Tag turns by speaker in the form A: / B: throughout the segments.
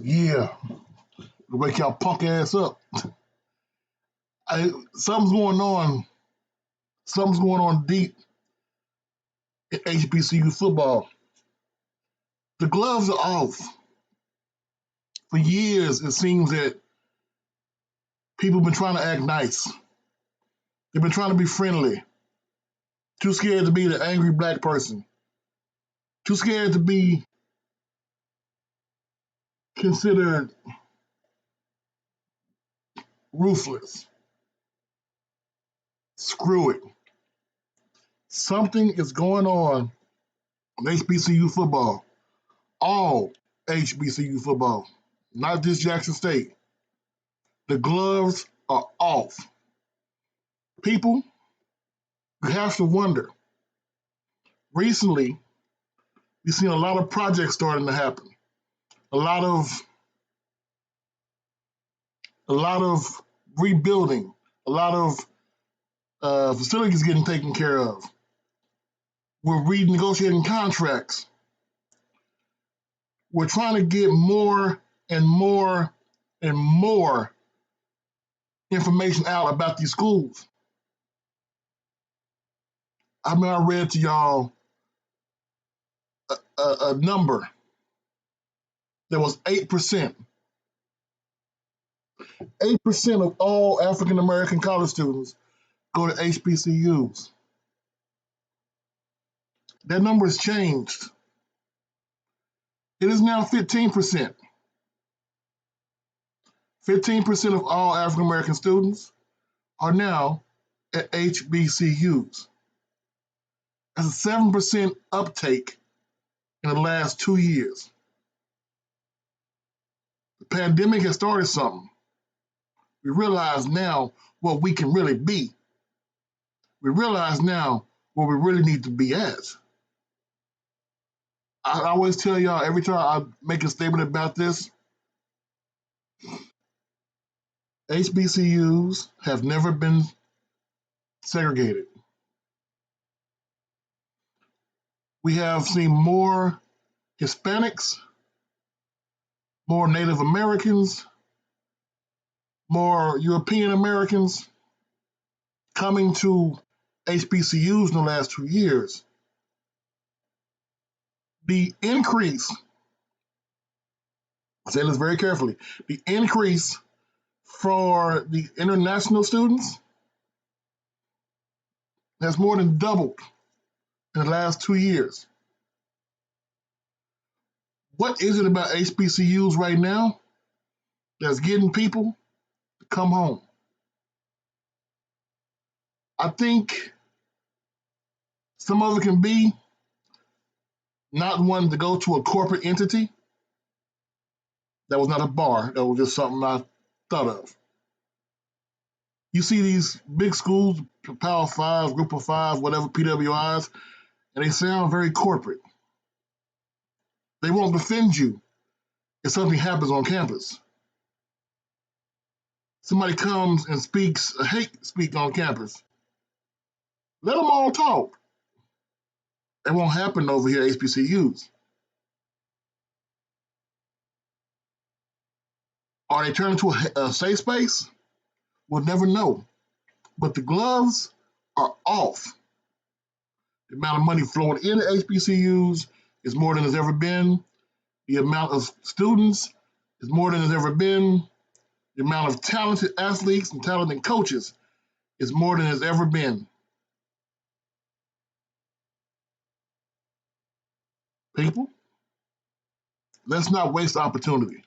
A: Yeah, wake y'all punk ass up. Something's going on. Something's going on deep in HBCU football. The gloves are off. For years, it seems that people have been trying to act nice. They've been trying to be friendly. Too scared to be the angry black person. Too scared to be considered ruthless. Screw it. Something is going on in HBCU football. All HBCU football, not just Jackson State. The gloves are off. People, you have to wonder. Recently, we've seen a lot of projects starting to happen. A lot of rebuilding. A lot of facilities getting taken care of. We're renegotiating contracts. We're trying to get more and more and more information out about these schools. I mean, I read to y'all a number that was 8%. 8% of all African American college students go to HBCUs. That number has changed. It is now 15%. 15% of all African American students are now at HBCUs. That's a 7% uptake in the last 2 years. The pandemic has started something. We realize now what we can really be. We realize now where we really need to be at. I always tell y'all, every time I make a statement about this, HBCUs have never been segregated. We have seen more Hispanics, more Native Americans, more European Americans coming to HBCUs in the last 2 years. The increase, I say this very carefully, the increase for the international students has more than doubled in the last 2 years. What is it about HBCUs right now that's getting people to come home? I think some of it can be not wanting to go to a corporate entity. That was not a bar. That was just something I thought of. You see these big schools, Power Five, Group of Five, whatever, PWIs, and they sound very corporate. They won't defend you if something happens on campus. Somebody comes and speaks a hate speak on campus. Let them all talk. That won't happen over here at HBCUs. Are they turning into a safe space? We'll never know. But the gloves are off. The amount of money flowing into HBCUs is more than it's ever been. The amount of students is more than it's ever been. The amount of talented athletes and talented coaches is more than it's ever been. People, let's not waste opportunity.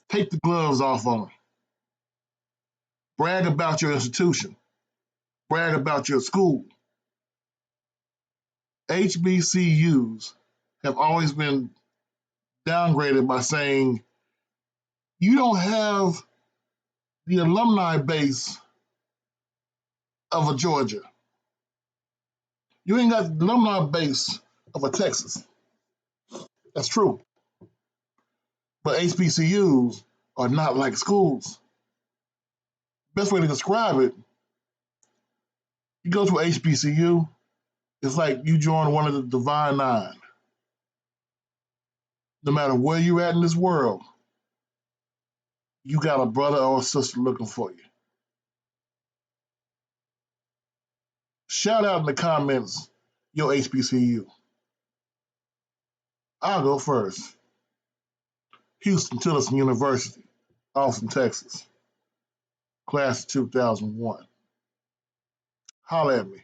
A: Take the gloves off on them. Brag about your institution. Brag about your school. HBCUs have always been downgraded by saying you don't have the alumni base of a Georgia. You ain't got the alumni base of a Texas. That's true. But HBCUs are not like schools. Best way to describe it, you go to HBCU, it's like you join one of the Divine Nine. No matter where you're at in this world, you got a brother or a sister looking for you. Shout out in the comments your HBCU. I'll go first. Houston Tillerson University, Austin, Texas. Class of 2001. Holla at me.